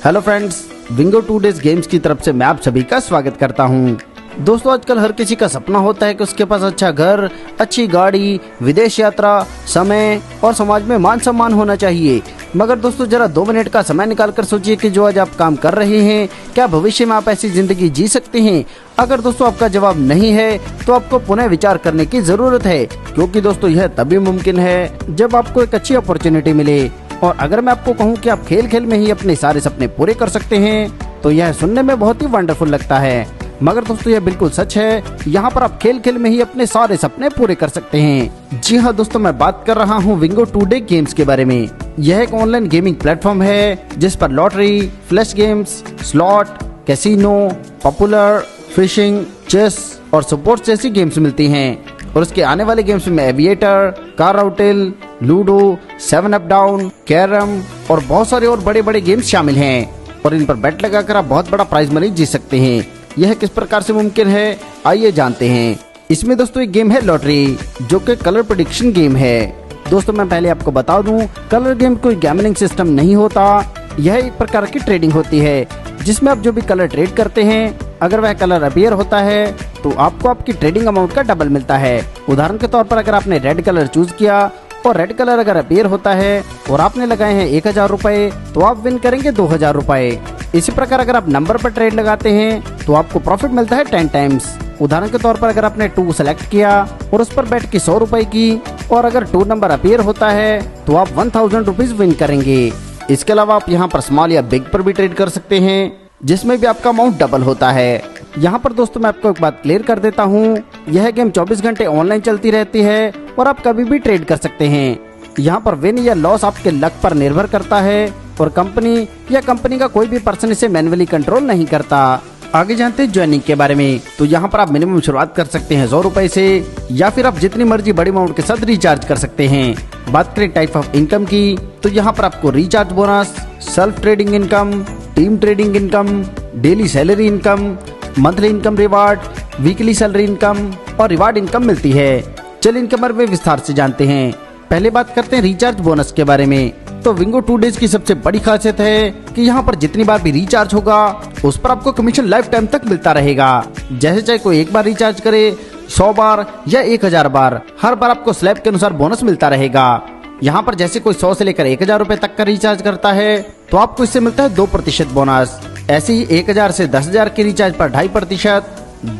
Hello friends, विंगो 2 days games की तरफ से मैं आप सभी का स्वागत करता हूं। दोस्तों, आजकल हर किसी का सपना होता है कि उसके पास अच्छा घर, अच्छी गाड़ी, विदेश यात्रा, समय और समाज में मान सम्मान होना चाहिए। मगर दोस्तों, जरा 2 मिनट का समय निकालकर सोचिए कि जो आज आप काम कर रहे हैं, क्या भविष्य में आप ऐसी जिंदगी जी सकते हैं? अगर दोस्तों आपका जवाब नहीं है तो आपको पुनः विचार करने की जरूरत है, क्योंकि दोस्तों यह तभी मुमकिन है जब आपको एक अच्छी अपॉर्चुनिटी मिले। और अगर मैं आपको कहूँ कि आप खेल खेल में ही अपने सारे सपने पूरे कर सकते हैं तो यह सुनने में बहुत ही वंडरफुल लगता है। मगर दोस्तों यह बिल्कुल सच है, यहाँ पर आप खेल खेल में ही अपने सारे सपने पूरे कर सकते हैं। जी हाँ दोस्तों, मैं बात कर रहा हूँ विंगो 2 डे गेम्स के बारे में। यह एक ऑनलाइन गेमिंग प्लेटफॉर्म है जिस पर lottery, flash games, slot, casino, popular, fishing, chess और स्पोर्ट्स जैसी गेम्स मिलती हैं। और उसके आने वाले गेम्स में aviator, car roulette, ludo, 7 up down, carrom और बहुत सारे और बड़े बड़े गेम्स शामिल हैं। और इन पर बेट लगाकर आप बहुत बड़ा प्राइज मनी जीत सकते हैं। यह किस प्रकार से मुमकिन है, आइए जानते हैं। इसमें दोस्तों एक गेम है लॉटरी, जो कि कलर प्रेडिक्शन गेम है। दोस्तों मैं पहले आपको बता दूं, कलर गेम कोई गैम्बलिंग सिस्टम नहीं होता। यह एक प्रकार की ट्रेडिंग होती है जिसमें आप जो भी कलर ट्रेड करते हैं, अगर वह कलर अपीयर होता है तो आपको आपकी ट्रेडिंग अमाउंट का डबल मिलता है। उदाहरण के तौर पर अगर आपने रेड कलर चूज किया और रेड कलर अगर अपीयर होता है और आपने लगाए हैं 1000 रुपए, तो आप विन करेंगे 2000 रुपए। इसी प्रकार अगर आप नंबर पर ट्रेड लगाते हैं तो आपको प्रॉफिट मिलता है 10 टाइम्स। उदाहरण के तौर पर अगर आपने 2 सेलेक्ट किया और उस पर बेट की 100 रुपए की और अगर 2 नंबर अपीयर होता है तो आप 1000 रुपीज विन करेंगे। इसके अलावा आप यहाँ पर स्मॉल या बिग पर भी ट्रेड कर सकते हैं, जिसमें भी आपका अमाउंट डबल होता है। यहाँ पर दोस्तों मैं आपको एक बात क्लियर कर देता हूँ, यह गेम 24 घंटे ऑनलाइन चलती रहती है और आप कभी भी ट्रेड कर सकते हैं। यहाँ पर विन या लॉस आपके लक पर निर्भर करता है और कंपनी का कोई भी पर्सन इसे मैन्युअली कंट्रोल नहीं करता। आगे जानते हैं ज्वाइनिंग के बारे में। तो यहाँ पर आप मिनिमम शुरुआत कर सकते हैं 100 रुपए से, या फिर आप जितनी मर्जी बड़ी अमाउंट के साथ रिचार्ज कर सकते हैं। बात करें टाइप ऑफ इनकम की, तो यहाँ पर आपको recharge bonus, self trading income, team trading income, daily salary income, monthly income reward, weekly salary income और रिवार्ड इनकम मिलती है। चलिए इनके बारे में विस्तार से जानते हैं। पहले बात करते हैं रिचार्ज बोनस के बारे में। तो विंगो 2 डेज की सबसे बड़ी खासियत है कि यहाँ पर जितनी बार भी रिचार्ज होगा उस पर आपको कमीशन लाइफ टाइम तक मिलता रहेगा। जैसे चाहे कोई एक बार रिचार्ज करे, 100 बार या 1000 बार, हर बार आपको स्लैब के अनुसार बोनस मिलता रहेगा। यहाँ पर जैसे कोई 100 से लेकर 1000 रुपए तक का रिचार्ज करता है तो आपको इससे मिलता है 2% बोनस। ऐसे ही 1000 से 10000 के रिचार्ज पर 2.5%,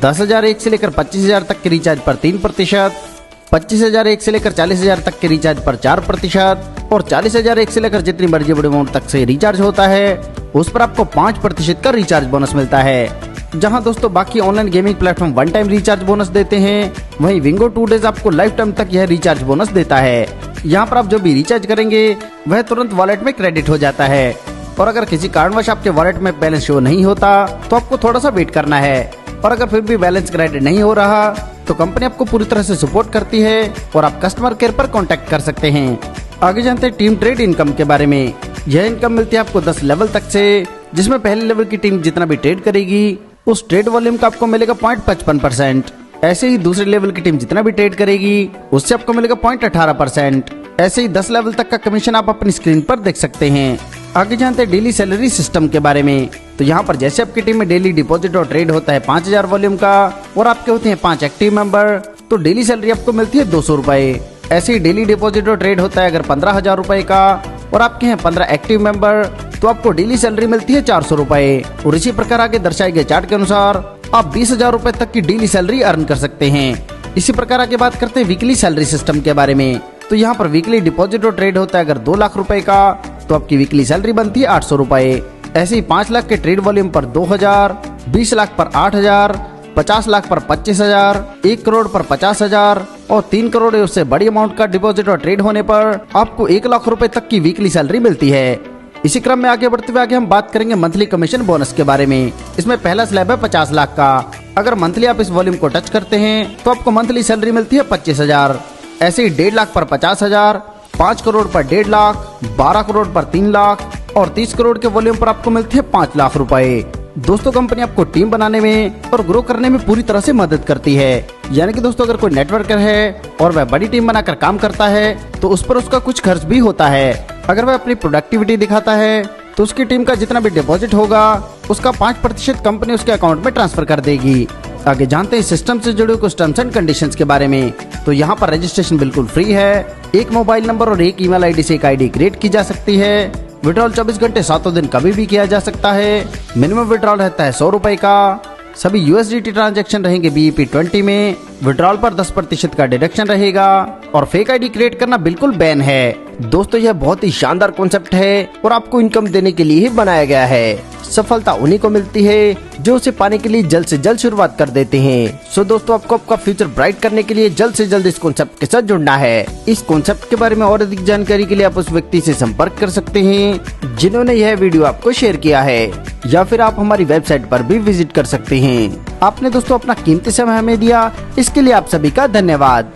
10,001 से लेकर 25,000 तक के रिचार्ज पर 3%, 25,001 से लेकर 40,000 तक के रिचार्ज पर 4% और 40,001 से लेकर जितनी मर्जी बड़ी अमाउंट तक से रिचार्ज होता है उस पर आपको 5% का रिचार्ज बोनस मिलता है। जहां दोस्तों बाकी online gaming platform 1 time recharge bonus देते हैं, वहीं विंगो 2 डेज आपको लाइफ टाइम तक यह रिचार्ज बोनस देता है। यहाँ पर आप जो भी रिचार्ज करेंगे वह तुरंत वॉलेट में क्रेडिट हो जाता है। और अगर किसी कारणवश आपके वॉलेट में बैलेंस शो नहीं होता तो आपको थोड़ा सा वेट करना है। और अगर फिर भी बैलेंस क्रेडिट नहीं हो रहा तो कंपनी आपको पूरी तरह से सपोर्ट करती है और आप कस्टमर केयर पर कांटेक्ट कर सकते हैं। आगे जानते हैं टीम ट्रेड इनकम के बारे में। यह इनकम मिलती है आपको 10 लेवल तक से, जिसमें पहले लेवल की टीम जितना भी ट्रेड करेगी उस ट्रेड वॉल्यूम का आपको मिलेगा 0.55%। ऐसे ही दूसरे लेवल की टीम जितना भी ट्रेड करेगी उससे आपको मिलेगा 0.18%। ऐसे ही 10 लेवल तक का कमीशन आप अपनी स्क्रीन पर देख सकते हैं। आगे जानते हैं डेली सैलरी सिस्टम के बारे में। तो यहाँ पर जैसे आपकी टीम में डेली डिपॉजिट और ट्रेड होता है 5000 वॉल्यूम का और आपके होते हैं 5 एक्टिव मेंबर, तो डेली सैलरी आपको मिलती है 200 रुपए। ऐसे ही डेली डिपॉजिट और ट्रेड होता है अगर 15,000 रुपए का और आपके हैं 15 एक्टिव मेंबर, तो आपको डेली सैलरी मिलती है 400 रुपए। और इसी प्रकार आगे दर्शाए गए चार्ट के अनुसार आप 20,000 रुपए तक की डेली सैलरी अर्न कर सकते हैं। इसी प्रकार आगे बात करते हैं वीकली सैलरी सिस्टम के बारे में। तो यहाँ पर वीकली डिपॉजिट और ट्रेड होता है अगर 2 लाख रुपए का, तो आपकी वीकली सैलरी बनती है 800 रुपए। ऐसे ही 5 लाख के ट्रेड वॉल्यूम पर 2000, 20 लाख पर 8000, 50 लाख पर 25,000, 1 करोड़ पर 50,000 और 3 करोड़ या उससे बड़ी अमाउंट का डिपॉजिट और ट्रेड होने पर आपको 1 लाख रुपए तक की वीकली सैलरी मिलती है। इसी क्रम में आगे बढ़ते हुए आगे हम बात करेंगे मंथली कमीशन बोनस के बारे में। इसमें पहला स्लैब है 50 लाख का। अगर मंथली आप इस वॉल्यूम को टच करते हैं तो आपको मंथली सैलरी मिलती है 25,000। ऐसे ही 1.5 लाख पर 50,000, 5 करोड़ पर 1.5 लाख, 12 करोड़ पर 3 लाख और 30 करोड़ के वॉल्यूम पर आपको मिलते हैं 5 लाख रुपए। दोस्तों कंपनी आपको टीम बनाने में और ग्रो करने में पूरी तरह से मदद करती है। यानी कि दोस्तों अगर कोई नेटवर्कर है और वह बड़ी टीम बनाकर काम करता है तो उस पर उसका कुछ खर्च भी होता है। अगर वह अपनी प्रोडक्टिविटी दिखाता है तो उसकी टीम का जितना भी डिपॉजिट होगा उसका 5% कंपनी उसके अकाउंट में ट्रांसफर कर देगी। आगे जानते हैं सिस्टम से जुड़े कुछ टर्म्स एंड कंडीशंस के बारे में। तो यहाँ पर रजिस्ट्रेशन बिल्कुल फ्री है। एक मोबाइल नंबर और एक ईमेल आईडी से एक आईडी क्रिएट की जा सकती है। विड्रॉल 24 घंटे 7 दिन कभी भी किया जा सकता है। मिनिमम विड्रॉल रहता है 100 रुपए का। सभी USDT ट्रांजैक्शन रहेंगे BEP20 में। विड्रॉल पर 10% का डिडक्शन रहेगा और फेक आईडी क्रिएट करना बिल्कुल बैन है। दोस्तों यह बहुत ही शानदार कॉन्सेप्ट है और आपको इनकम देने के लिए ही बनाया गया है। सफलता उन्हीं को मिलती है जो उसे पाने के लिए जल्द से जल्द शुरुआत कर देते हैं। सो दोस्तों आपको आपका फ्यूचर ब्राइट करने के लिए जल्द से जल्द इस कॉन्सेप्ट के साथ जुड़ना है। इस कॉन्सेप्ट के बारे में और अधिक जानकारी के लिए आप उस व्यक्ति से संपर्क कर सकते हैं जिन्होंने यह वीडियो आपको शेयर किया है, या फिर आप हमारी वेबसाइट पर भी विजिट कर सकते हैं। आपने दोस्तों अपना कीमती समय हमें दिया, इसके लिए आप सभी का धन्यवाद।